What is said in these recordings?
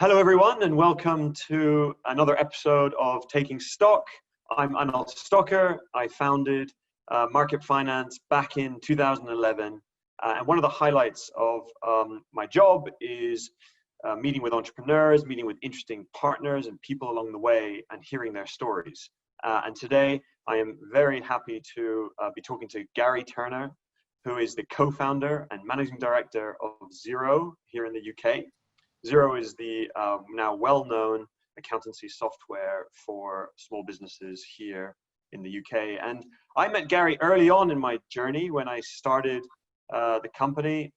Hello, everyone, and welcome to another episode of Taking Stock. I'm Anil Stocker. I founded Market Finance back in 2011. And one of the highlights of my job is meeting with entrepreneurs, meeting with interesting partners and people along the way and hearing their stories. And today I am very happy to be talking to Gary Turner, who is the co-founder and managing director of Xero here in the UK. Xero is the now well-known accountancy software for small businesses here in the UK. And I met Gary early on in my journey when I started the company.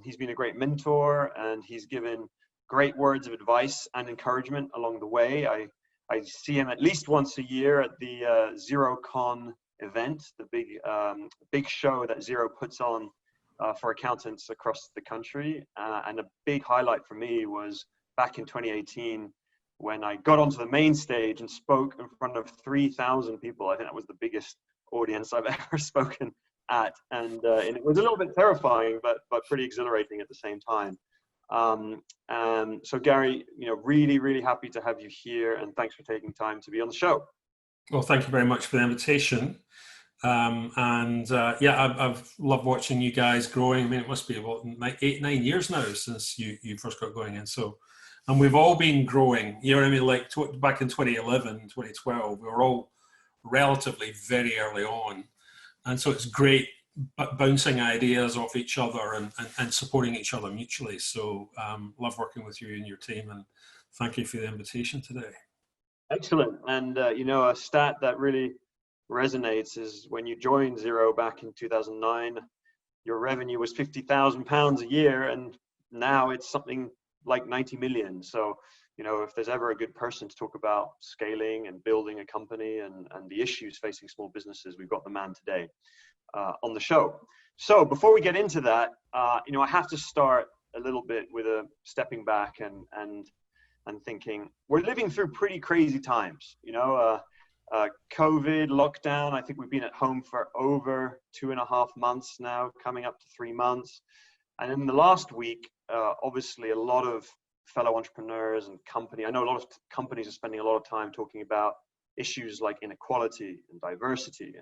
He's been a great mentor and he's given great words of advice and encouragement along the way. I see him at least once a year at the XeroCon event, the big show that Xero puts on for accountants across the country. And a big highlight for me was back in 2018 when I got onto the main stage and spoke in front of 3,000 people. I think that was the biggest audience I've ever spoken at. And it was a little bit terrifying, but pretty exhilarating at the same time. So Gary, really, really happy to have you here. And thanks for taking time to be on the show. Well, thank you very much for the invitation. I've loved watching you guys growing. I mean, it must be about 8-9 years now since you first got going in. And we've all been growing, you know what I mean? Like back in 2011, 2012, we were all relatively very early on. And so it's great bouncing ideas off each other and supporting each other mutually. So love working with you and your team, and thank you for the invitation today. Excellent. And, a stat that really resonates is when you joined Xero back in 2009, your revenue was £50,000 a year, and now it's something like 90 million. So, if there's ever a good person to talk about scaling and building a company and the issues facing small businesses, we've got the man today on the show. So before we get into that, I have to start a little bit with a stepping back and thinking we're living through pretty crazy times, COVID, lockdown. I think we've been at home for over 2.5 months now, coming up to 3 months. And in the last week, obviously a lot of fellow entrepreneurs and I know a lot of companies are spending a lot of time talking about issues like inequality and diversity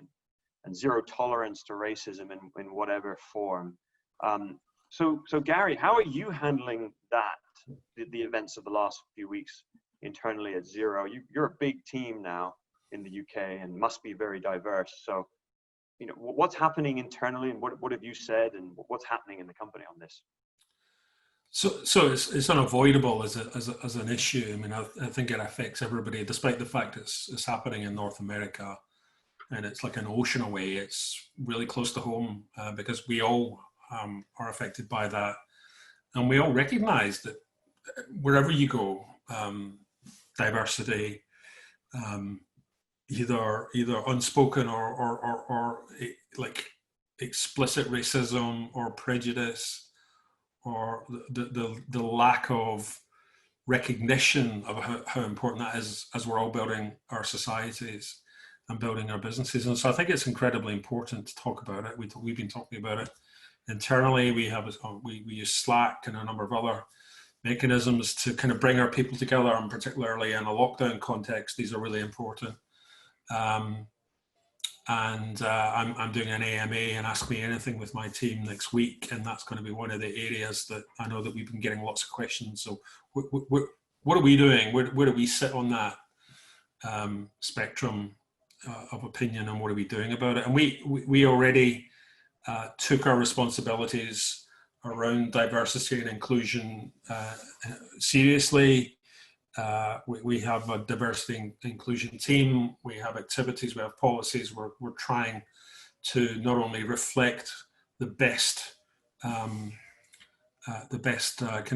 and zero tolerance to racism in whatever form. So Gary, how are you handling that, the events of the last few weeks internally at Xero? You're a big team now in the UK and must be very diverse. So, what's happening internally and what have you said and what's happening in the company on this? So it's unavoidable as an issue. I mean, I think it affects everybody, despite the fact it's happening in North America and it's like an ocean away. It's really close to home because we all are affected by that. And we all recognize that wherever you go, diversity, either unspoken or like explicit racism or prejudice or the lack of recognition of how important that is as we're all building our societies and building our businesses. And so I think it's incredibly important to talk about it. We've been talking about it internally. We use Slack and a number of other mechanisms to kind of bring our people together, and particularly in a lockdown context, these are really important. I'm doing an AMA and Ask Me Anything with my team next week, and that's going to be one of the areas that I know that we've been getting lots of questions. So what are we doing? Where do we sit on that spectrum of opinion, and what are we doing about it? And we already took our responsibilities around diversity and inclusion seriously. We have a diversity and inclusion team. We have activities, we have policies. We're trying to not only reflect the best kind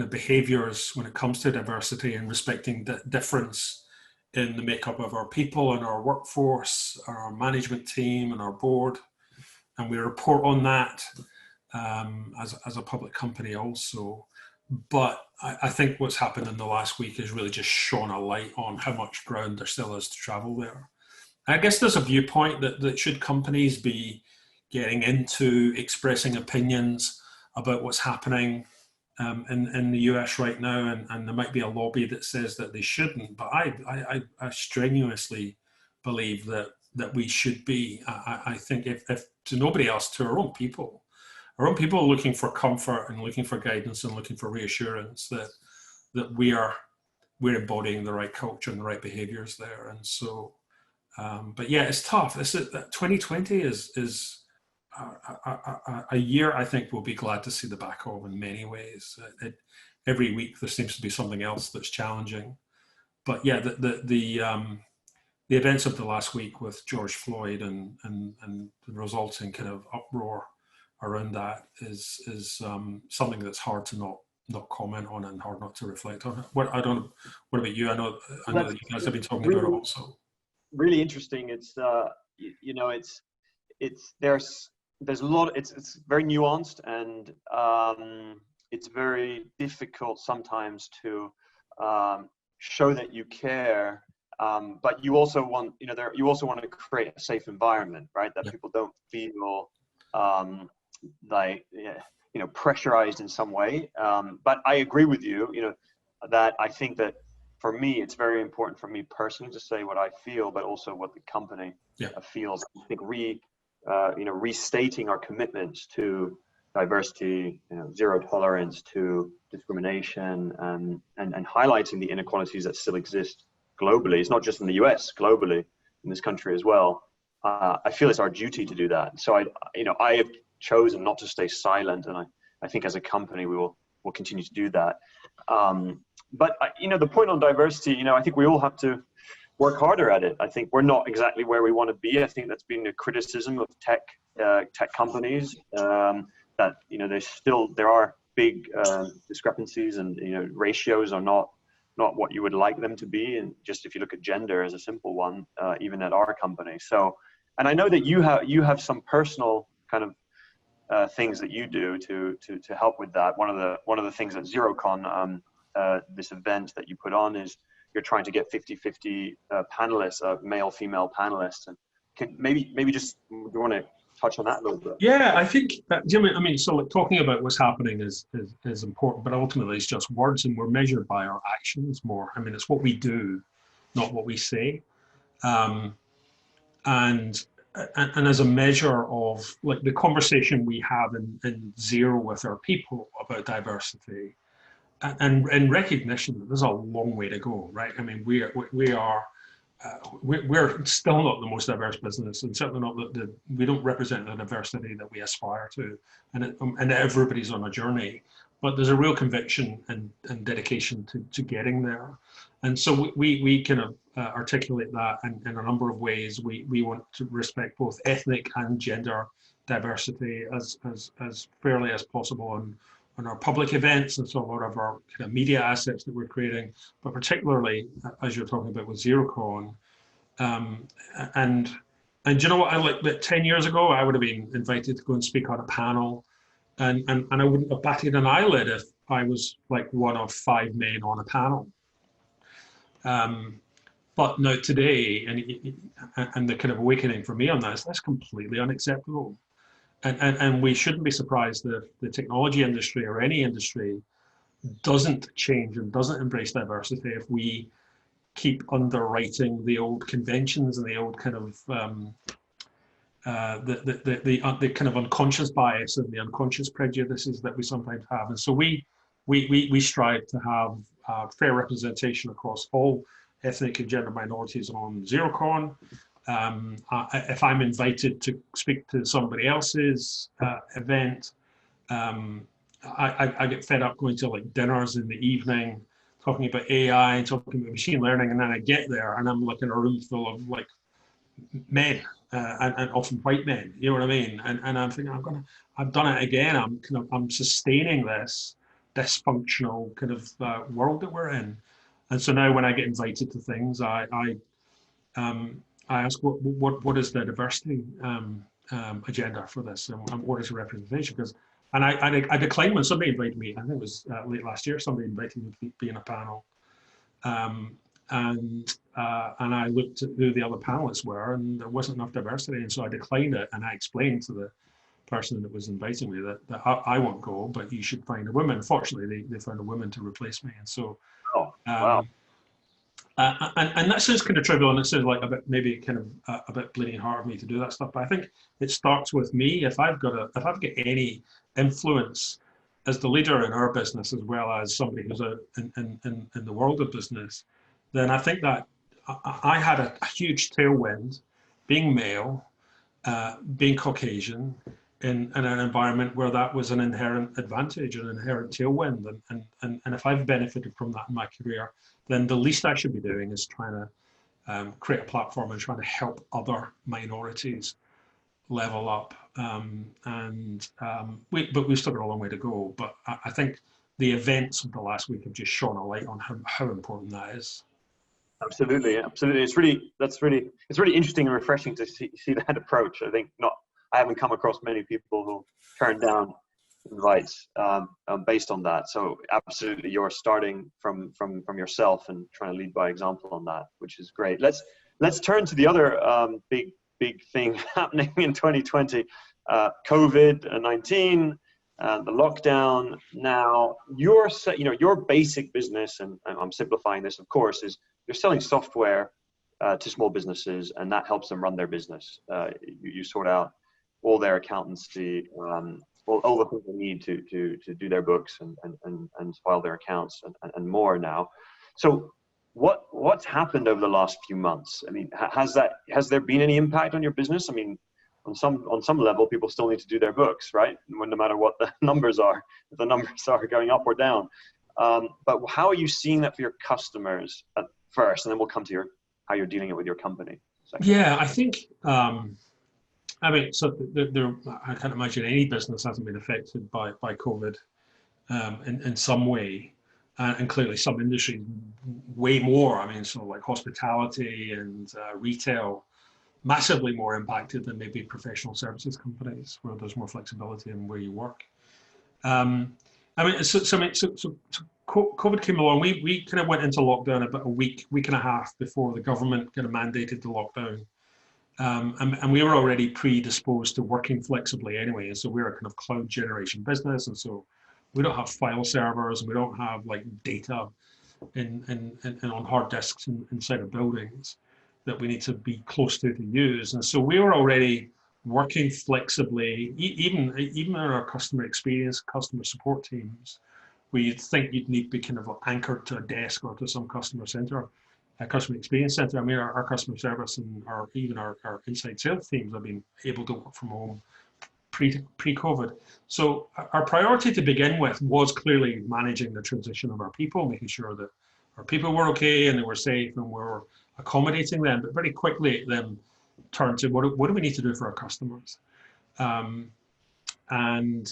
of behaviors when it comes to diversity and respecting the difference in the makeup of our people and our workforce, our management team and our board. And we report on that as a public company also. But I think what's happened in the last week has really just shone a light on how much ground there still is to travel there. I guess there's a viewpoint that should companies be getting into expressing opinions about what's happening in the US right now, and there might be a lobby that says that they shouldn't, but I strenuously believe that we should be. I think if to nobody else, to our own people looking for comfort and looking for guidance and looking for reassurance that we're embodying the right culture and the right behaviors there. And so, but yeah, it's tough. 2020 is a year I think we'll be glad to see the back of in many ways. Every week there seems to be something else that's challenging. But yeah, the events of the last week with George Floyd and the resulting kind of uproar around that is something that's hard to not comment on and hard not to reflect on. What about you? I know that you guys have been talking about it also. Really interesting. It's you know, there's a lot. It's very nuanced, and it's very difficult sometimes to show that you care. But you also want, you also want to create a safe environment, right? That people don't feel like, pressurized in some way. But I agree with you, that I think that for me, it's very important for me personally to say what I feel, but also what the company feels. I think restating our commitments to diversity, zero tolerance to discrimination, and highlighting the inequalities that still exist globally. It's not just in the US, globally, in this country as well. I feel it's our duty to do that. So I have chosen not to stay silent, and I think as a company we'll continue to do that. But the point on diversity, I think we all have to work harder at it. I think we're not exactly where we want to be. I think that's been a criticism of tech companies, that there are big discrepancies, and ratios are not what you would like them to be. And just if you look at gender as a simple one, even at our company. So, and I know that you have some personal kind of things that you do to help with that. One of the things at XeroCon, this event that you put on, is you're trying to get 50-50 panelists, male female panelists. And maybe just, do you want to touch on that a little bit? Yeah, I think so like, talking about what's happening is important, but ultimately it's just words, and we're measured by our actions more. It's what we do, not what we say. And as a measure of like the conversation we have in Xero with our people about diversity, and recognition that there's a long way to go, right? We're still not the most diverse business, and certainly not we don't represent the diversity that we aspire to, and everybody's on a journey. But there's a real conviction and dedication to getting there, and so we kind of articulate that in a number of ways. We want to respect both ethnic and gender diversity as fairly as possible on our public events, and so a lot of our kind of media assets that we're creating, but particularly as you're talking about with XeroCon. And you know what, like 10 years ago, I would have been invited to go and speak on a panel, and I wouldn't have batted an eyelid if I was like one of 5 men on a panel. But now today, and the kind of awakening for me on that is that's completely unacceptable. And we shouldn't be surprised that the technology industry or any industry doesn't change and doesn't embrace diversity if we keep underwriting the old conventions and the old kind of the kind of unconscious bias and the unconscious prejudices that we sometimes have. And so we strive to have fair representation across all ethnic and gender minorities on XeroCon. If I'm invited to speak to somebody else's event, I get fed up going to like dinners in the evening, talking about AI and talking about machine learning, and then I get there and I'm like in a room full of like men, and often white men. You know what I mean? And I'm thinking, I've done it again. I'm sustaining this dysfunctional kind of world that we're in. And so now when I get invited to things, I ask what is the diversity agenda for this, and what is the representation? Because I declined when somebody invited me. I think it was late last year. Somebody invited me to be in a panel, and I looked at who the other panelists were, and there wasn't enough diversity, and so I declined it. And I explained to person that was inviting me that I won't go, but you should find a woman. Fortunately, they found a woman to replace me, and so Oh, wow. um, and that sounds kind of trivial, and it sounds like a bit maybe kind of a bit bleeding hard of me to do that stuff. But I think it starts with me. If I've got any influence as the leader in our business, as well as somebody who's in the world of business, then I think that I had a huge tailwind, being male, being Caucasian, in an environment where that was an inherent advantage, an inherent tailwind. And if I've benefited from that in my career, then the least I should be doing is trying to create a platform and trying to help other minorities level up. But we've still got a long way to go. But I think the events of the last week have just shone a light on how important that is. Absolutely, absolutely. It's really interesting and refreshing to see that approach. I haven't come across many people who turn down invites based on that. So absolutely, you're starting from yourself and trying to lead by example on that, which is great. Let's turn to the other big thing happening in 2020, COVID-19. The lockdown. Now, your basic business, and I'm simplifying this, of course, is you're selling software to small businesses, and that helps them run their business. You sort out all their accountancy, all the things they need to do their books and file their accounts and more now. So, what's happened over the last few months? I mean, has there been any impact on your business? I mean, on some level, people still need to do their books, right? No matter what the numbers are, if the numbers are going up or down. But how are you seeing that for your customers at first, and then we'll come to how you're dealing it with your company second. Yeah, I think. I mean, so I can't imagine any business hasn't been affected by COVID in some way, and clearly some industries way more. I mean, so like hospitality and retail, massively more impacted than maybe professional services companies, where there's more flexibility in where you work. I mean, so COVID came along. We kind of went into lockdown about a week and a half before the government kind of mandated the lockdown. And we were already predisposed to working flexibly anyway. And so we're a kind of cloud generation business. And so we don't have file servers, and we don't have like data in on hard disks inside of buildings that we need to be close to use. And so we were already working flexibly, even in our customer experience, customer support teams, where you'd think you'd need to be kind of anchored to a desk or to some customer center, a customer experience center. I mean, our customer service and even our inside sales teams have been able to work from home pre-COVID. So our priority to begin with was clearly managing the transition of our people, making sure that our people were okay and they were safe and we were accommodating them. But very quickly it then turned to what do we need to do for our customers? And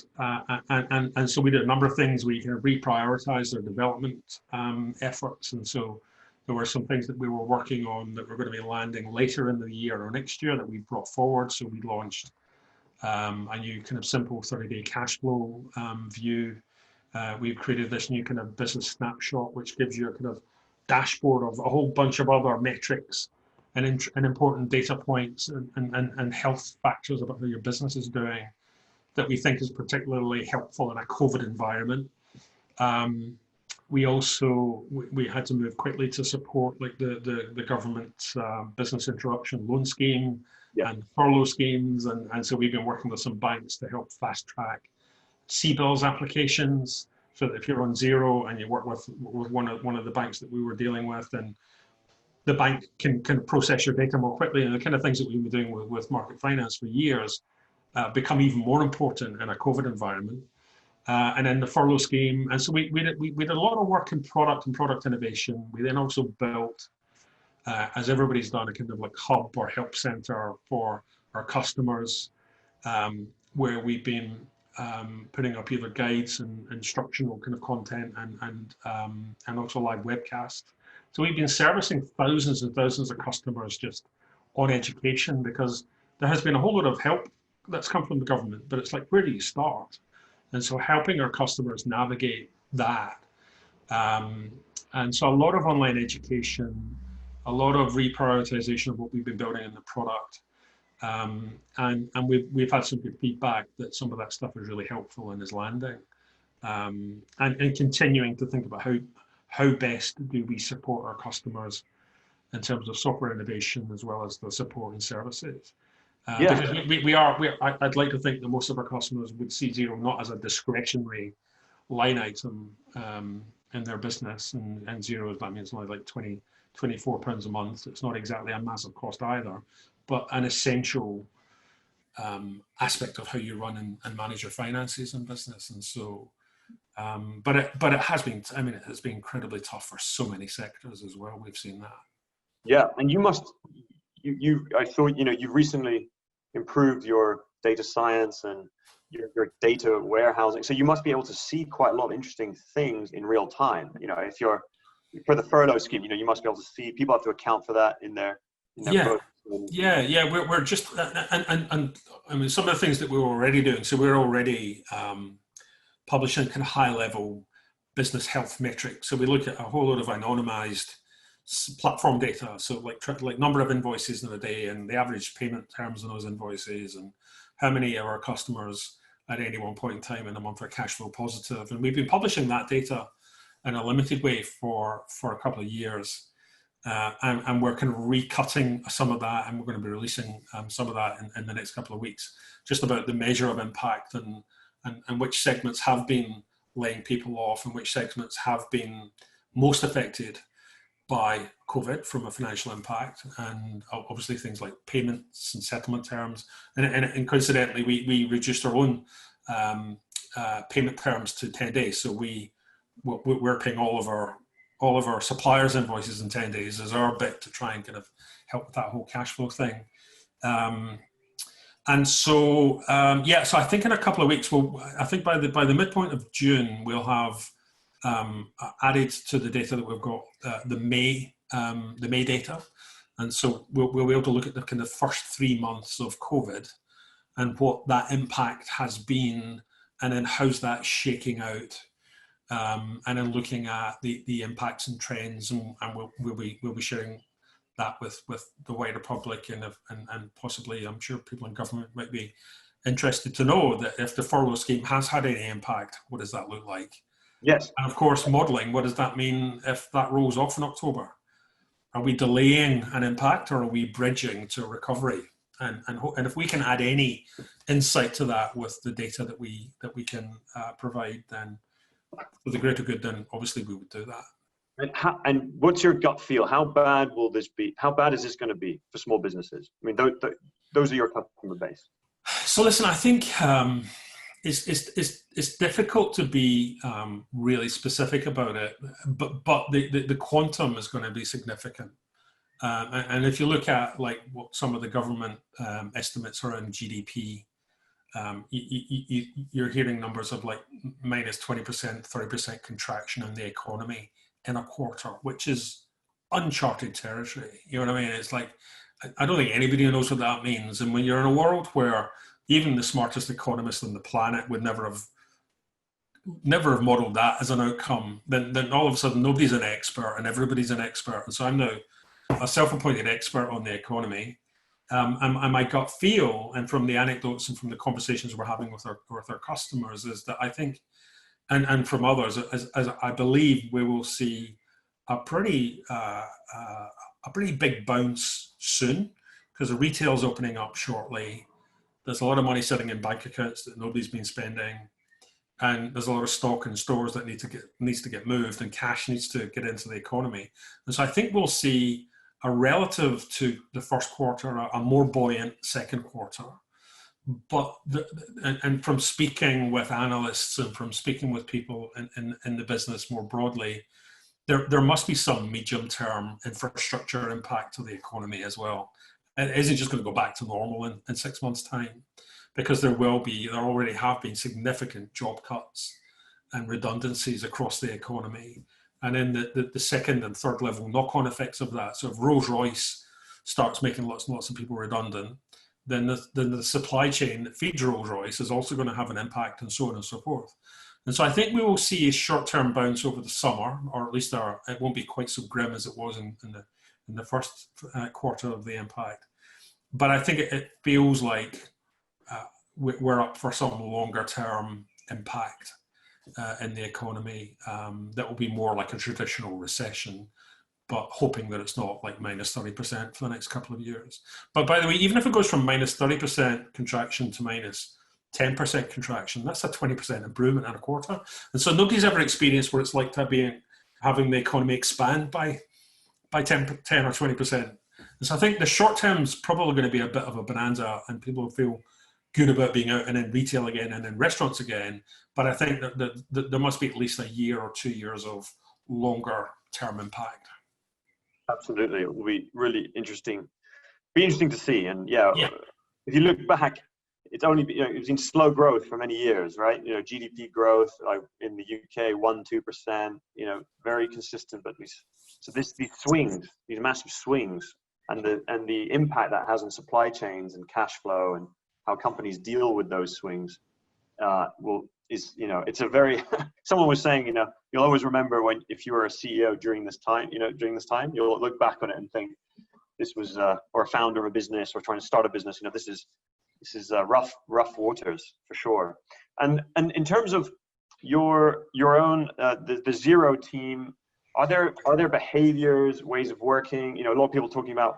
so we did a number of things. We kind of reprioritized our development efforts. And so there were some things that we were working on that were going to be landing later in the year or next year that we brought forward. So we launched a new kind of simple 30-day cash flow view. We've created this new kind of business snapshot, which gives you a kind of dashboard of a whole bunch of other metrics and important data points and health factors about how your business is doing that we think is particularly helpful in a COVID environment. We also we had to move quickly to support like the government business interruption loan scheme and furlough schemes, and so we've been working with some banks to help fast track CBILS applications, so that if you're on Xero and you work with one of the banks that we were dealing with, then the bank can process your data more quickly, and the kind of things that we've been doing with market finance for years become even more important in a COVID environment. And then the furlough scheme. And so we did a lot of work in product innovation. We then also built, as everybody's done, a kind of like hub or help center for our customers, where we've been putting up either guides and instructional kind of content and also live webcasts. So we've been servicing thousands and thousands of customers just on education, because there has been a whole lot of help that's come from the government, but it's like, where do you start? And so helping our customers navigate that. And so a lot of online education, a lot of reprioritization of what we've been building in the product, And we've had some good feedback that some of that stuff is really helpful and is landing. And continuing to think about how best do we support our customers in terms of software innovation as well as the support and services. Yeah. Because I'd like to think that most of our customers would see Xero not as a discretionary line item in their business, and Xero, I mean, it's only like 24 pounds a month. It's not exactly a massive cost either, but an essential aspect of how you run and manage your finances in business. And so, but it has been, I mean, it has been incredibly tough for so many sectors as well. We've seen that. Yeah, and I thought, you recently improved your data science and your data warehousing. So you must be able to see quite a lot of interesting things in real time. If you're for the furlough scheme, you must be able to see, people have to account for that in their books. We're just, and I mean, some of the things that we're already doing. So we're already publishing kind of high level business health metrics. So we look at a whole lot of anonymized platform data, so like number of invoices in a day and the average payment terms on those invoices, and how many of our customers at any one point in time in a month are cash flow positive. And we've been publishing that data in a limited way for a couple of years, and we're kind of recutting some of that, and we're going to be releasing some of that in the next couple of weeks, just about the measure of impact and which segments have been laying people off and which segments have been most affected by COVID from a financial impact, and obviously things like payments and settlement terms. And coincidentally, we reduced our own payment terms to 10 days. So we're paying all of our suppliers' invoices in 10 days as our bit to try and kind of help with that whole cash flow thing. So I think in a couple of weeks, I think by the midpoint of June, we'll have added to the data that we've got the May data, and so we'll be able to look at the kind of first 3 months of COVID and what that impact has been, and then how's that shaking out, and then looking at the impacts and trends, and we'll be sharing that with the wider public, and possibly, I'm sure people in government might be interested to know that if the furlough scheme has had any impact, what does that look like? Yes. And of course, modelling, what does that mean if that rolls off in October? Are we delaying an impact, or are we bridging to recovery? And if we can add any insight to that with the data that we can provide, then for the greater good, then obviously we would do that. And what's your gut feel? How bad will this be? How bad is this going to be for small businesses? I mean, those are your customer base. So listen, I think it's difficult to be really specific about it, but the quantum is going to be significant. And if you look at like what some of the government estimates around GDP, you're hearing numbers of like minus 20%, 30% contraction in the economy in a quarter, which is uncharted territory. You know what I mean? It's like, I don't think anybody knows what that means. And when you're in a world where even the smartest economists on the planet would never have modeled that as an outcome, then all of a sudden nobody's an expert and everybody's an expert. And so I'm now a self-appointed expert on the economy. And my gut feel, and from the anecdotes and from the conversations we're having with our customers, is that I think, and from others, as I believe we will see a pretty big bounce soon, because the retail's opening up shortly. There's a lot of money sitting in bank accounts that nobody's been spending, and there's a lot of stock in stores that needs to get moved, and cash needs to get into the economy. And so I think we'll see a relative to the first quarter, a more buoyant second quarter. But and from speaking with analysts and from speaking with people in the business more broadly, there must be some medium-term infrastructure impact to the economy as well. It isn't just going to go back to normal in 6 months' time, because there already have been significant job cuts and redundancies across the economy. And then the second and third level knock-on effects of that. So if Rolls-Royce starts making lots and lots of people redundant, then the supply chain that feeds Rolls-Royce is also going to have an impact, and so on and so forth. And so I think we will see a short-term bounce over the summer, or at least it won't be quite so grim as it was in the first quarter of the impact. but I think it feels like we're up for some longer term impact in the economy that will be more like a traditional recession, but hoping that it's not like minus 30% for the next couple of years. But by the way, even if it goes from minus 30% contraction to minus 10% contraction, that's a 20% improvement in a quarter. And so nobody's ever experienced what it's like to be having the economy expand by 10 or 20%. And so I think the short term is probably going to be a bit of a bonanza, and people will feel good about being out and in retail again and in restaurants again. But I think that there must be at least a year or 2 years of longer term impact. Absolutely, it will be really interesting. Be interesting to see. And yeah, Yeah. if you look back, it's only it's been slow growth for many years, right? GDP growth in the UK 1-2%. Very consistent, but these swings, these massive swings, and the impact that has on supply chains and cash flow and how companies deal with those swings it's a very someone was saying you'll always remember if you were a CEO during this time you'll look back on it and think this was or a founder of a business or trying to start a business, this is rough waters for sure. And in terms of your own the Xero team, are there behaviors, ways of working? A lot of people talking about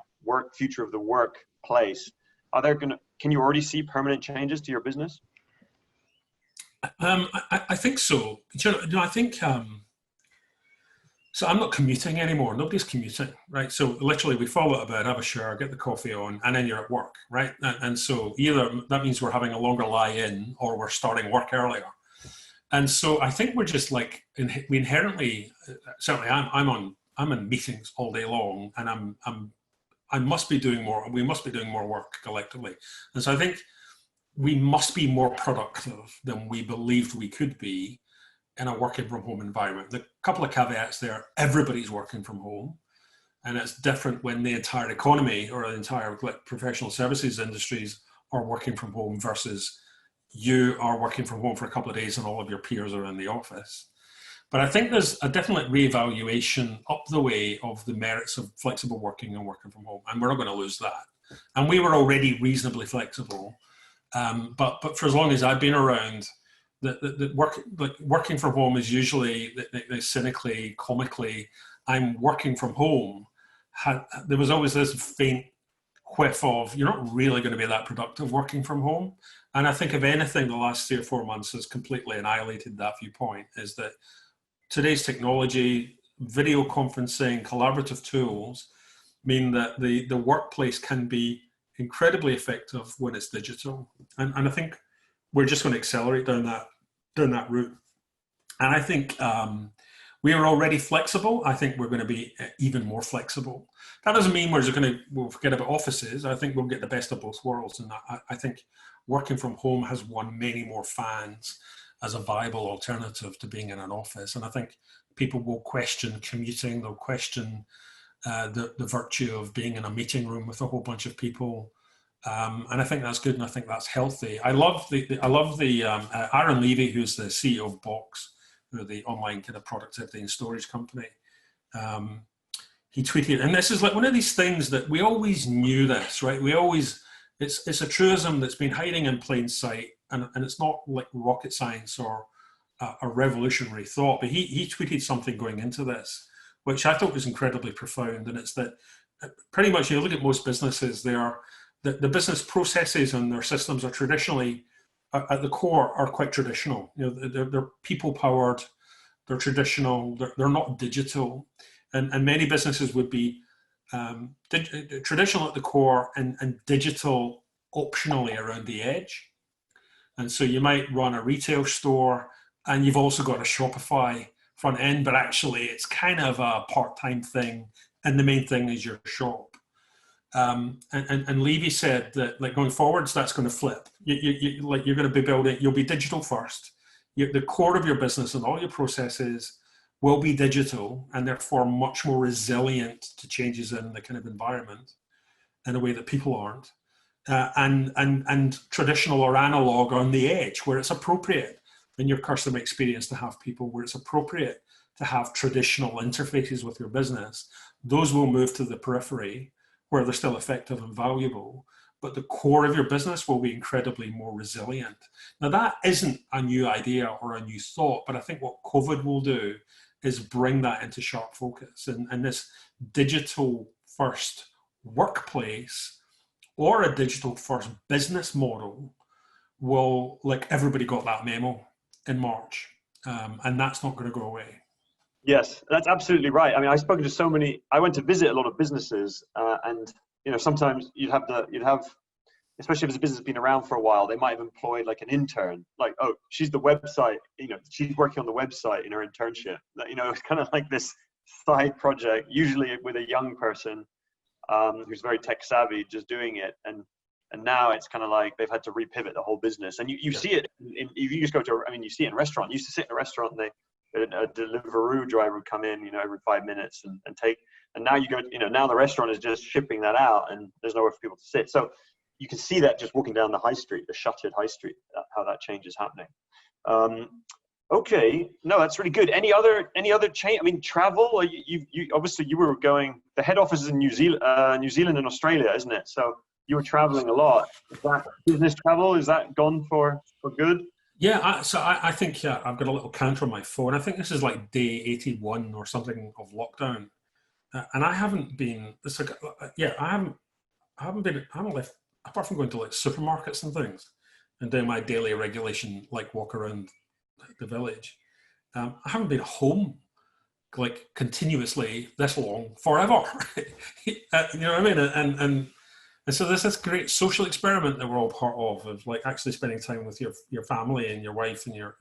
future of the workplace. Can you already see permanent changes to your business? I think so. I think so. I'm not commuting anymore. Nobody's commuting, right? So literally, we fall out of bed, have a shower, get the coffee on, and then you're at work, right? And so either that means we're having a longer lie-in, or we're starting work earlier. And so I think we're just like we inherently. Certainly, I'm in meetings all day long, and I must be doing more. We must be doing more work collectively, and so I think we must be more productive than we believed we could be in a working from home environment. The couple of caveats there: everybody's working from home, and it's different when the entire economy or the entire professional services industries are working from home versus you are working from home for a couple of days and all of your peers are in the office. But I think there's a definite reevaluation up the way of the merits of flexible working and working from home, and we're not going to lose that. And we were already reasonably flexible, but for as long as I've been around, working from home is usually cynically, comically, I'm working from home. There was always this faint whiff of you're not really going to be that productive working from home. And I think if anything, the last 3 or 4 months has completely annihilated that viewpoint. Is that today's technology, video conferencing, collaborative tools mean that the workplace can be incredibly effective when it's digital. And I think we're just going to accelerate down that route. And I think we are already flexible. I think we're going to be even more flexible. That doesn't mean we'll forget about offices. I think we'll get the best of both worlds. And I think working from home has won many more fans as a viable alternative to being in an office. And I think people will question commuting. They'll question the virtue of being in a meeting room with a whole bunch of people. And I think that's good, and I think that's healthy. I love the Aaron Levy, who's the CEO of Box, the online kind of productivity and storage company. He tweeted, and this is like one of these things that we always knew this, right? It's a truism that's been hiding in plain sight, and it's not like rocket science or a revolutionary thought, but he tweeted something going into this, which I thought was incredibly profound. And it's that pretty much, you look at most businesses, the business processes and their systems are traditionally, at the core, are quite traditional. They're people powered, they're traditional, they're not digital. And many businesses would be traditional at the core and digital optionally around the edge. And so you might run a retail store and you've also got a Shopify front end, but actually it's kind of a part-time thing, and the main thing is your shop. And Levy said that, like, going forwards, that's going to flip. You're going to be building, you'll be digital first. The core of your business and all your processes will be digital, and therefore much more resilient to changes in the kind of environment in a way that people aren't. And traditional or analog on the edge, where it's appropriate in your customer experience to have people, where it's appropriate to have traditional interfaces with your business, those will move to the periphery where they're still effective and valuable. but the core of your business will be incredibly more resilient. Now, that isn't a new idea or a new thought, but I think what COVID will do is bring that into sharp focus. And this digital first workplace or a digital first business model will, like, everybody got that memo in March, and that's not going to go away. Yes, that's absolutely right. I mean, I've spoken to so many. I went to visit a lot of businesses, and sometimes you'd have, especially if it's a business been around for a while, they might have employed like an intern. Like, oh, she's the website. She's working on the website in her internship. It's kind of like this side project, usually with a young person who's very tech savvy, just doing it. And now it's kind of like they've had to repivot the whole business. And you see it if you just go to, you see it in a restaurant. You used to sit in a restaurant and a Deliveroo driver would come in, every 5 minutes and take, and now you go, now the restaurant is just shipping that out and there's nowhere for people to sit. So you can see that just walking down the high street, the shuttered high street, how that change is happening. Okay, no, that's really good. Any other change? I mean, travel, you obviously you were going, the head office is in New Zealand and Australia, isn't it? So you were traveling a lot. Is that business travel? Is that gone for good? Yeah, I think I've got a little counter on my phone. I think this is like day 81 or something of lockdown, and I haven't been. It's like, I haven't left apart from going to like supermarkets and things, and doing my daily regulation like walk around the village. I haven't been home like continuously this long forever. You know what I mean? And so there's this great social experiment that we're all part of like actually spending time with your family and your wife and your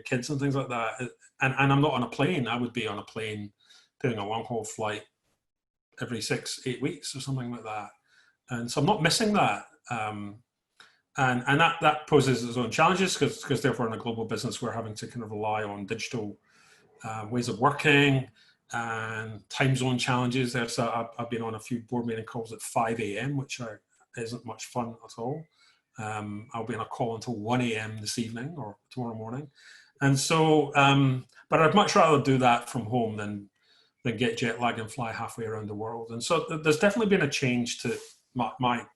kids and things like that. And I'm not on a plane. I would be on a plane doing a long haul flight every 6-8 weeks or something like that. And so I'm not missing that. And that poses its own challenges because therefore in a global business we're having to kind of rely on digital ways of working. And time zone challenges. So I've been on a few board meeting calls at 5 a.m., which isn't much fun at all. I'll be on a call until 1 a.m. this evening or tomorrow morning. And so, but I'd much rather do that from home than get jet lag and fly halfway around the world. And so there's definitely been a change to my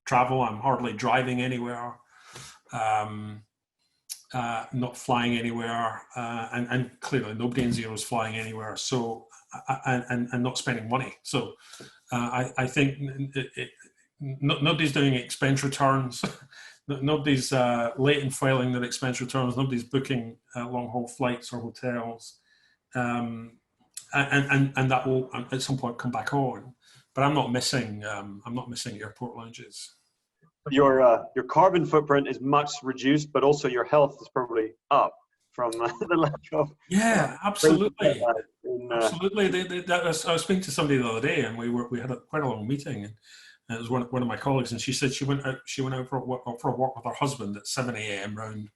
travel. I'm hardly driving anywhere. Not flying anywhere, and clearly nobody in Xero is flying anywhere. So, and not spending money. So, I think nobody's doing expense returns. Nobody's late in filing their expense returns. Nobody's booking long haul flights or hotels, and that will at some point come back on. But I'm not missing airport lounges. Your carbon footprint is much reduced, but also your health is probably up from the lack of. Yeah, absolutely, absolutely. I was speaking to somebody the other day, and we had quite a long meeting, and it was one of my colleagues, and she said she went out for a walk with her husband at 7 a.m. around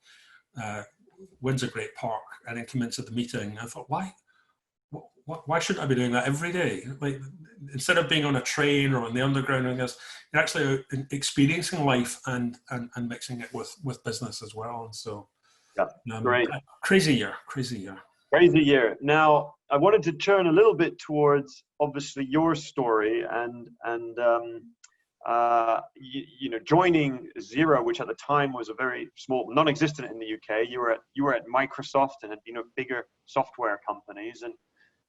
Windsor Great Park, and then came into the meeting. I thought, why shouldn't I be doing that every day? Like, instead of being on a train or on the underground, you're actually experiencing life and mixing it with business as well. And so, great. Crazy year. Now, I wanted to turn a little bit towards obviously your story and joining Xero, which at the time was a very small, non-existent in the UK. You were at Microsoft and bigger software companies. And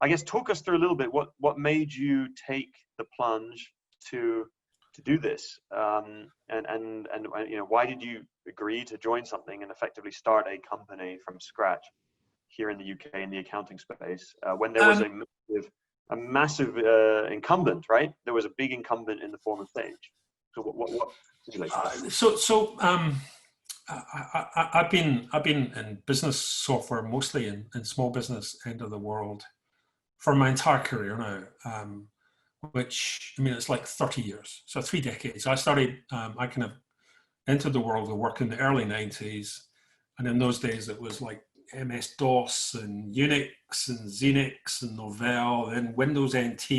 I guess talk us through a little bit what made you take the plunge to do this, and why did you agree to join something and effectively start a company from scratch here in the UK in the accounting space when there was a massive incumbent, right? There was a big incumbent in the form of Sage. So what I've been in business software, mostly in small business end of the world, for my entire career now, which, it's like 30 years, so 3 decades. I started, I kind of entered the world of work in the early 90s, and in those days it was like MS-DOS and Unix and Xenix and Novell, then Windows NT,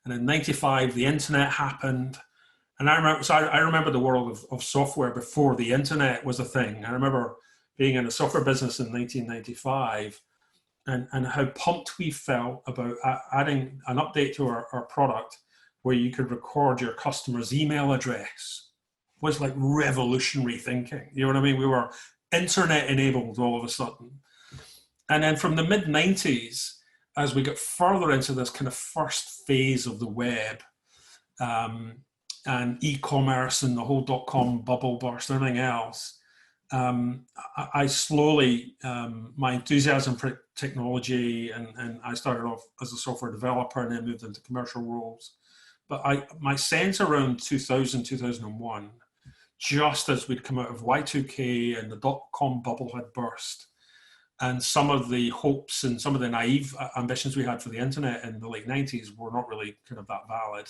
and in 95 the internet happened. And I remember the world of software before the internet was a thing. I remember being in a software business in 1995 and how pumped we felt about adding an update to our product where you could record your customer's email address was like revolutionary thinking. You know what I mean? We were internet enabled all of a sudden. And then from the mid 90s, as we got further into this kind of first phase of the web, and e-commerce and the whole dot-com bubble burst and everything else, I slowly, my enthusiasm for technology, and I started off as a software developer and then moved into commercial roles. But my sense around 2000, 2001, just as we'd come out of Y2K and the dot-com bubble had burst, and some of the hopes and some of the naive ambitions we had for the internet in the late 90s were not really kind of that valid.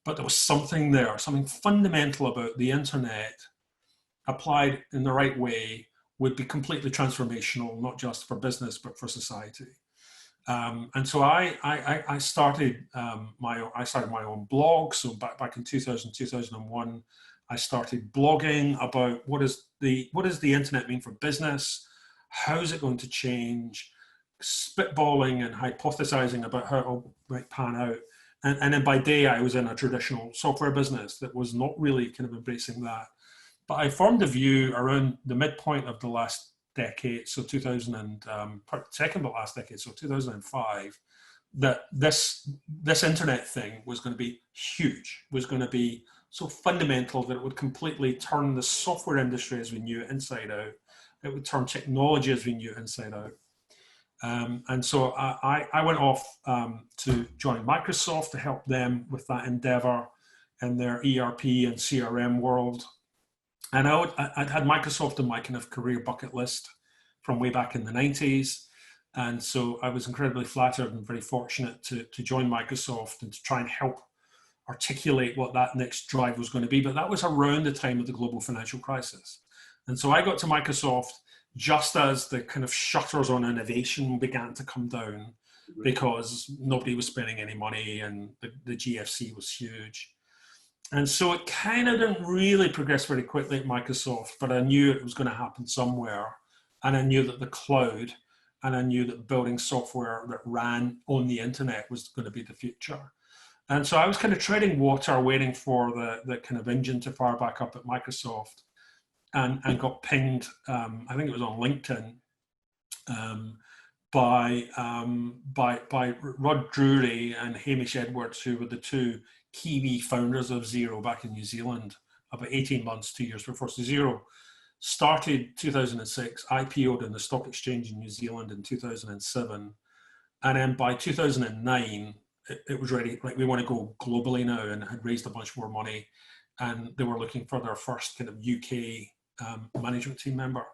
But there was something there, something fundamental about the internet applied in the right way would be completely transformational, not just for business, but for society. And so I started my own blog. So back in 2000, 2001, I started blogging about what does the internet mean for business? How is it going to change? Spitballing and hypothesizing about how it might pan out. And then by day, I was in a traditional software business that was not really kind of embracing that. But I formed a view around the midpoint of the last decade, so 2000 and second but last decade, so 2005, that this internet thing was going to be huge, was going to be so fundamental that it would completely turn the software industry as we knew it inside out. It would turn technology as we knew it inside out. And so I went off to join Microsoft to help them with that endeavor in their ERP and CRM world. And I'd had Microsoft on my kind of career bucket list from way back in the 90s. And so I was incredibly flattered and very fortunate to join Microsoft and to try and help articulate what that next drive was going to be. But that was around the time of the global financial crisis. And so I got to Microsoft just as the kind of shutters on innovation began to come down, because nobody was spending any money and the GFC was huge. And so it kind of didn't really progress very quickly at Microsoft, but I knew it was going to happen somewhere. And I knew that the cloud, and I knew that building software that ran on the internet was going to be the future. And so I was kind of treading water, waiting for the kind of engine to fire back up at Microsoft, and got pinged, I think it was on LinkedIn, by Rod Drury and Hamish Edwards, who were the two Kiwi founders of Xero back in New Zealand, about 18 months, 2 years before. So Xero started 2006, IPO'd in the stock exchange in New Zealand in 2007. And then by 2009, it was ready, like we want to go globally now, and had raised a bunch more money. And they were looking for their first kind of UK management team member.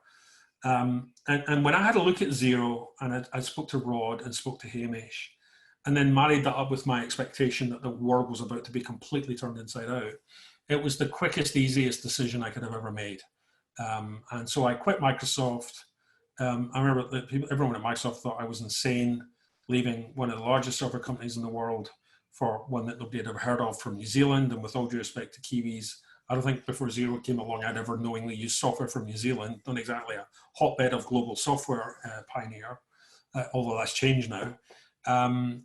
And when I had a look at Xero, and I spoke to Rod and spoke to Hamish, and then married that up with my expectation that the world was about to be completely turned inside out, it was the quickest, easiest decision I could have ever made. And so I quit Microsoft. I remember that everyone at Microsoft thought I was insane, leaving one of the largest software companies in the world for one that nobody had ever heard of from New Zealand. And with all due respect to Kiwis, I don't think before Xero came along, I'd ever knowingly used software from New Zealand. Not exactly a hotbed of global software pioneer, although that's changed now. And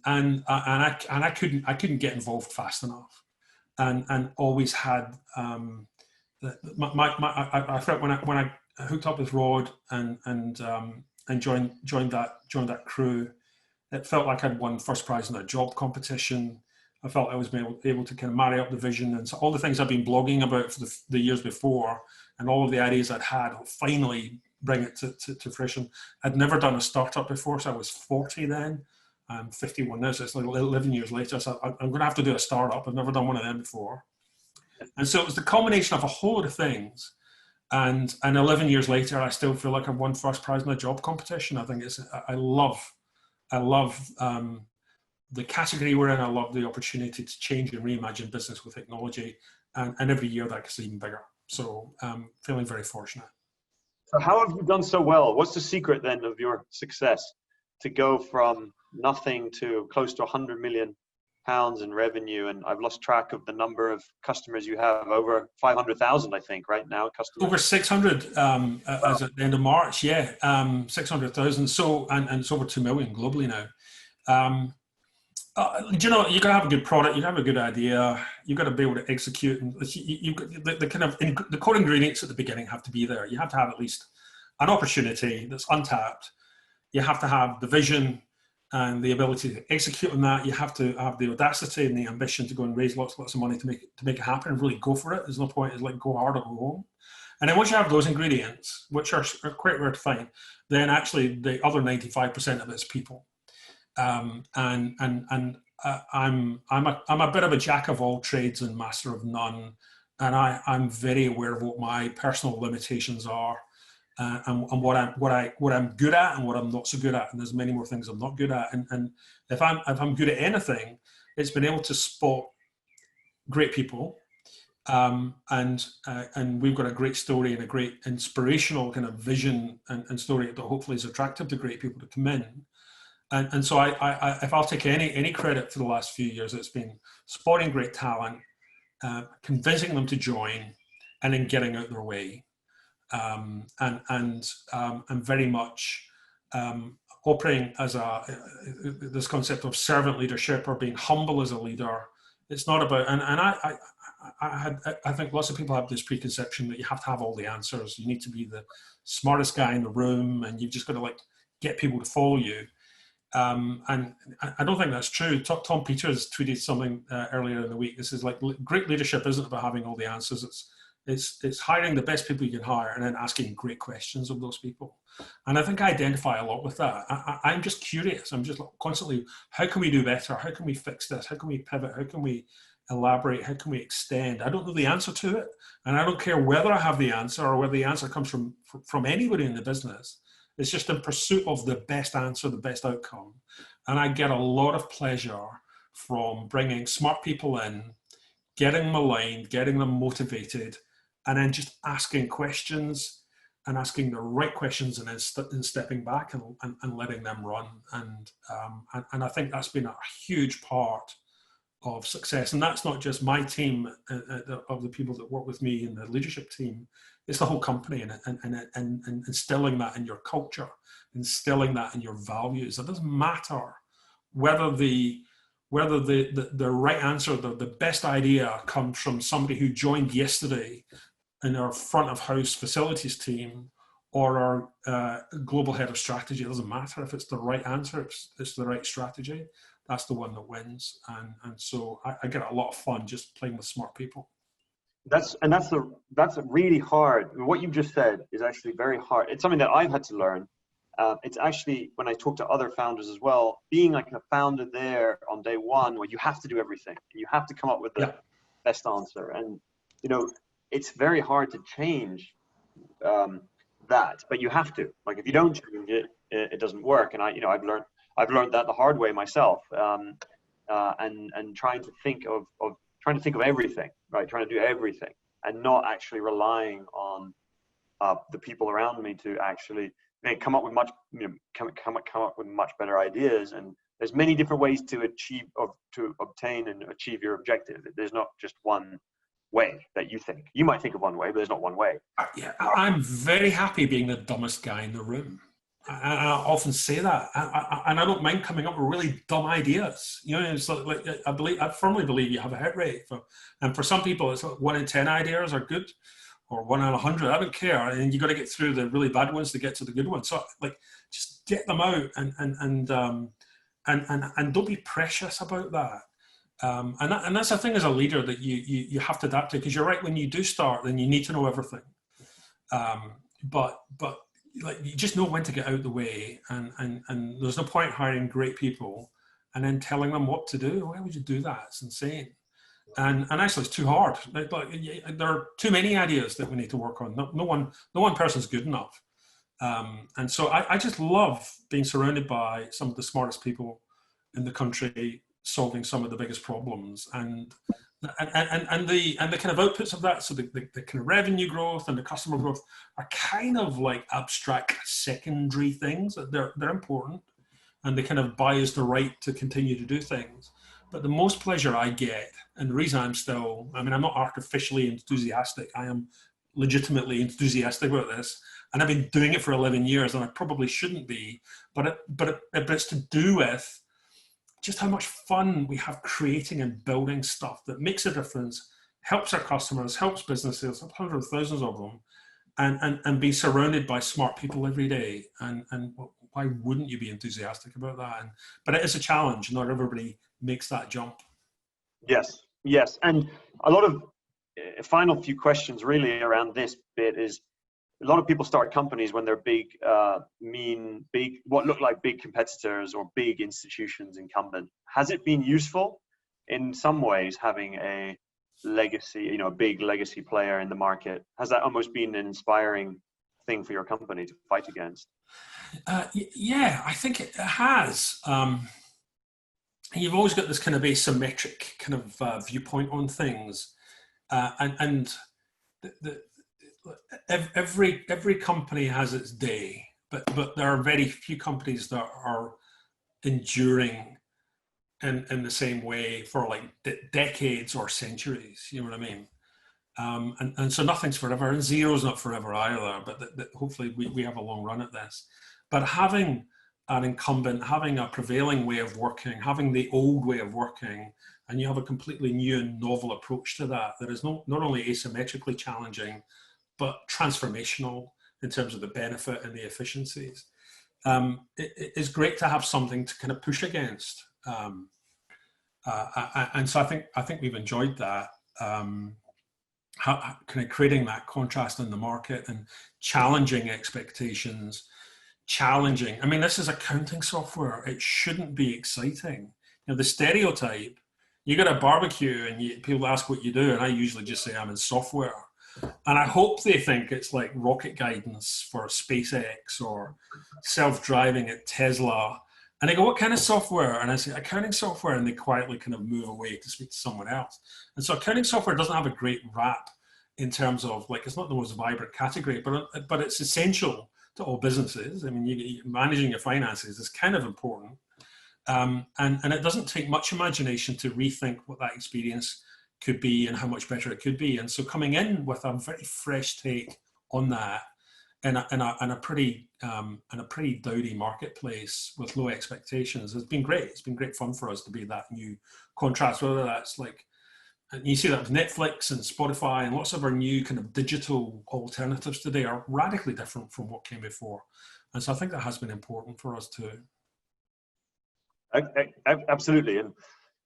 I couldn't get involved fast enough, and always had I felt when I hooked up with Rod and joined that crew, it felt like I'd won first prize in a job competition. I felt I was able to kind of marry up the vision and so all the things I've been blogging about for the years before, and all of the ideas I'd had, finally bring it to fruition. I'd never done a startup before, so I was 40 then. I'm 51 now, so it's like 11 years later. So I'm going to have to do a startup. I've never done one of them before. And so it was the combination of a whole lot of things. And 11 years later, I still feel like I've won first prize in a job competition. I think I love the category we're in. I love the opportunity to change and reimagine business with technology. And every year that gets even bigger. So I'm feeling very fortunate. So how have you done so well? What's the secret then of your success to go from nothing to close to 100 million pounds in revenue? And I've lost track of the number of customers you have, over 500,000, I think, right now. Customers. Over 600 as at the end of March, yeah, 600,000. So, and it's over 2 million globally now. You know, you got to have a good product, you got to have a good idea, you got to be able to execute, and you the kind of the core ingredients at the beginning have to be there. You have to have at least an opportunity that's untapped. You have to have the vision and the ability to execute on that. You have to have the audacity and the ambition to go and raise lots of money to make it happen and really go for it. There's no point. It's like go hard or go home. And then once you have those ingredients, which are quite rare to find, then actually the other 95% of it is people. I'm a bit of a jack of all trades and master of none, and I'm very aware of what my personal limitations are, and what I'm good at and what I'm not so good at, and there's many more things I'm not good at. And if I'm good at anything, it's been able to spot great people, and we've got a great story and a great inspirational kind of vision and story that hopefully is attractive to great people to come in. And so if I'll take any credit for the last few years, it's been spotting great talent, convincing them to join, and then getting out their way. And very much operating as this concept of servant leadership or being humble as a leader. It's not about, and I think lots of people have this preconception that you have to have all the answers. You need to be the smartest guy in the room, and you've just got to like get people to follow you. And I don't think that's true. Tom Peters tweeted something earlier in the week. This is like, great leadership isn't about having all the answers. It's hiring the best people you can hire and then asking great questions of those people. And I think I identify a lot with that. I'm just curious. I'm just constantly, how can we do better? How can we fix this? How can we pivot? How can we elaborate? How can we extend? I don't know the answer to it. And I don't care whether I have the answer or whether the answer comes from anybody in the business. It's just in pursuit of the best answer, the best outcome. And I get a lot of pleasure from bringing smart people in, getting them aligned, getting them motivated, and then just asking questions and asking the right questions, and then stepping back and letting them run. And I think that's been a huge part of success. And that's not just my team of the people that work with me in the leadership team. It's the whole company, and instilling that in your culture, instilling that in your values. It doesn't matter whether the right answer, the best idea comes from somebody who joined yesterday in our front of house facilities team or our global head of strategy. It doesn't matter if it's the right answer, it's the right strategy. That's the one that wins. And so I get a lot of fun just playing with smart people. That's really hard. What you just said is actually very hard. It's something that I've had to learn. It's actually, when I talk to other founders as well, being like a founder there on day one, where you have to do everything, you have to come up with the best answer, and it's very hard to change that, but you have to. Like, if you don't change it, it doesn't work. And I've learned that the hard way myself. And trying to think of everything, right? Trying to do everything, and not actually relying on the people around me to actually come up with much better ideas. And there's many different ways to obtain and achieve your objective. There's not just one way that you think. You might think of one way, but there's not one way. Yeah, I'm very happy being the dumbest guy in the room. I often say that, and I don't mind coming up with really dumb ideas. It's like I firmly believe you have a hit rate, and for some people, it's like 1 in 10 ideas are good, or 1 in 100. I don't care, and you got to get through the really bad ones to get to the good ones. So, like, just get them out, and don't be precious about that. And that's the thing as a leader, that you have to adapt to, because you're right, when you do start, then you need to know everything. But like, you just know when to get out of the way, and there's no point hiring great people and then telling them what to do. Why would you do that? It's insane. And actually, it's too hard. Like, there are too many ideas that we need to work on. No one person's good enough. And so I just love being surrounded by some of the smartest people in the country, solving some of the biggest problems, and the kind of outputs of that. So the kind of revenue growth and the customer growth are kind of like abstract secondary things. They're important, and they kind of buy us the right to continue to do things. But the most pleasure I get, and the reason I'm not artificially enthusiastic, I am legitimately enthusiastic about this, and I've been doing it for 11 years, and I probably shouldn't be, but it's to do with just how much fun we have creating and building stuff that makes a difference, helps our customers, helps businesses, hundreds of thousands of them, and be surrounded by smart people every day. And why wouldn't you be enthusiastic about that? But it is a challenge. Not everybody makes that jump. Yes, yes. And a lot of final few questions really around this bit is, a lot of people start companies when they're big, what look like big competitors or big institutions incumbent. Has it been useful in some ways having a legacy, a big legacy player in the market? Has that almost been an inspiring thing for your company to fight against? Yeah, I think it has. You've always got this kind of asymmetric kind of viewpoint on things, and every company has its day, but there are very few companies that are enduring in the same way for like decades or centuries. You know what I mean? And so nothing's forever, and Xero's not forever either. But hopefully we have a long run at this. But having an incumbent, having a prevailing way of working, having the old way of working, and you have a completely new and novel approach to that is not only asymmetrically challenging, but transformational in terms of the benefit and the efficiencies. It's great to have something to kind of push against. And so I think we've enjoyed that. Kind of creating that contrast in the market and challenging expectations, I mean, this is accounting software. It shouldn't be exciting. The stereotype, you got a barbecue and people ask what you do, and I usually just say I'm in software. And I hope they think it's like rocket guidance for SpaceX or self-driving at Tesla. And they go, what kind of software? And I say, accounting software. And they quietly kind of move away to speak to someone else. And so accounting software doesn't have a great rap in terms of, like, it's not the most vibrant category, but it's essential to all businesses. I mean, managing your finances is kind of important. And it doesn't take much imagination to rethink what that experience could be and how much better it could be. And so coming in with a very fresh take on that in a pretty dowdy marketplace with low expectations has been great. It's been great fun for us to be that new contrast, whether that's like, and you see that with Netflix and Spotify and lots of our new kind of digital alternatives today are radically different from what came before. And so I think that has been important for us too. Absolutely.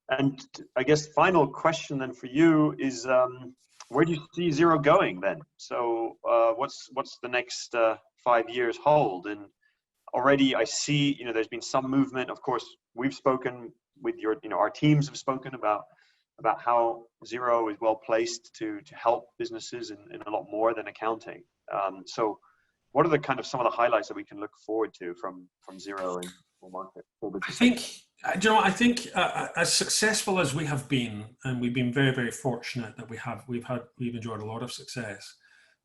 And I guess final question then for you is, where do you see Xero going then? So what's the next 5 years hold? And already I see, there's been some movement. Of course, we've spoken with your, our teams have spoken about how Xero is well placed to help businesses in a lot more than accounting. So what are the kind of some of the highlights that we can look forward to from Xero and market? I think as successful as we have been, and we've been very, very fortunate that we've enjoyed a lot of success.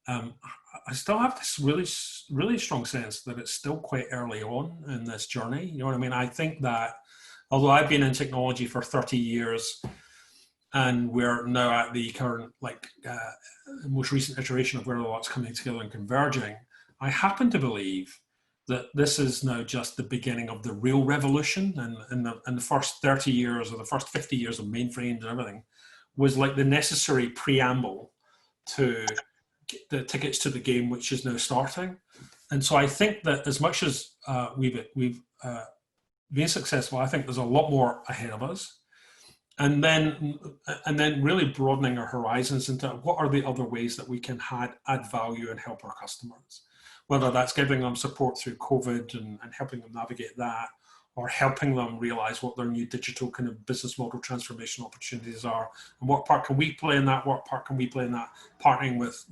I still have this really, really strong sense that it's still quite early on in this journey. You know what I mean? I think that although I've been in technology for 30 years, and we're now at the current, most recent iteration of where all that's coming together and converging, I happen to believe that this is now just the beginning of the real revolution. And the first 30 years or the first 50 years of mainframes and everything was like the necessary preamble to the tickets to the game, which is now starting. And so I think that as much as we've been successful, I think there's a lot more ahead of us. And then really broadening our horizons into what are the other ways that we can add value and help our customers, whether that's giving them support through COVID and helping them navigate that, or helping them realize what their new digital kind of business model transformation opportunities are, and what part can we play in that, what part can we play in that, partnering with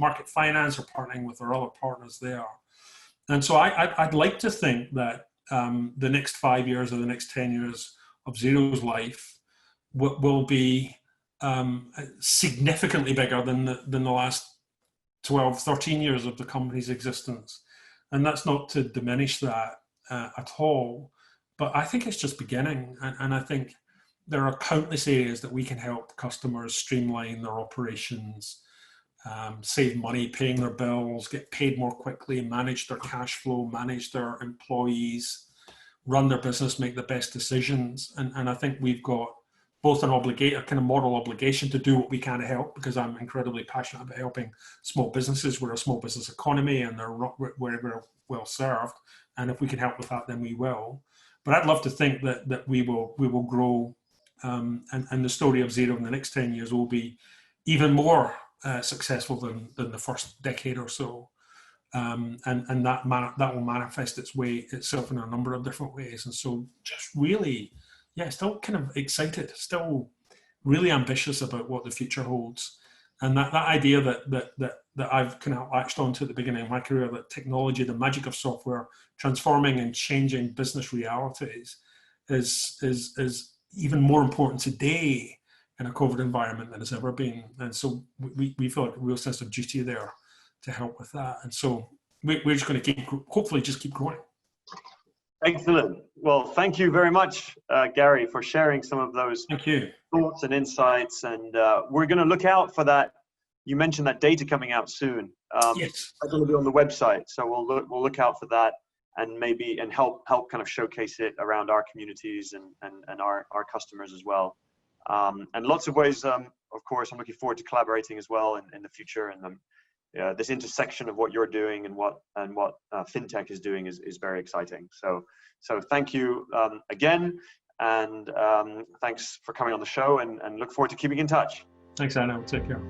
market finance or partnering with our other partners there. And so I'd like to think that the next 5 years or the next 10 years of Xero's life will be significantly bigger than the last 12, 13 years of the company's existence. And that's not to diminish that at all, but I think it's just beginning. And I think there are countless areas that we can help customers streamline their operations, save money paying their bills, get paid more quickly, manage their cash flow, manage their employees, run their business, make the best decisions. And I think we've got both a kind of moral obligation to do what we can to help, because I'm incredibly passionate about helping small businesses. We're a small business economy, and we're well served. And if we can help with that, then we will. But I'd love to think that we will grow, and the story of Xero in the next 10 years will be even more successful than the first decade or so. And that will manifest itself in a number of different ways. And so just really, yeah, still kind of excited, still really ambitious about what the future holds. And that idea that I've kind of latched onto at the beginning of my career, that technology, the magic of software, transforming and changing business realities is even more important today in a COVID environment than it's ever been. And so we feel like a real sense of duty there to help with that. And so we're just going to hopefully keep growing. Excellent. Well, thank you very much, Gary, for sharing some of those thoughts and insights. And we're going to look out for that. You mentioned that data coming out soon. Yes. It's going to be on the website, so we'll look out for that, and help kind of showcase it around our communities and our customers as well. And lots of ways. Of course, I'm looking forward to collaborating as well in the future. And this intersection of what you're doing and what fintech is doing is very exciting. So thank you again, and thanks for coming on the show, and look forward to keeping in touch. Thanks, Anna. Take care.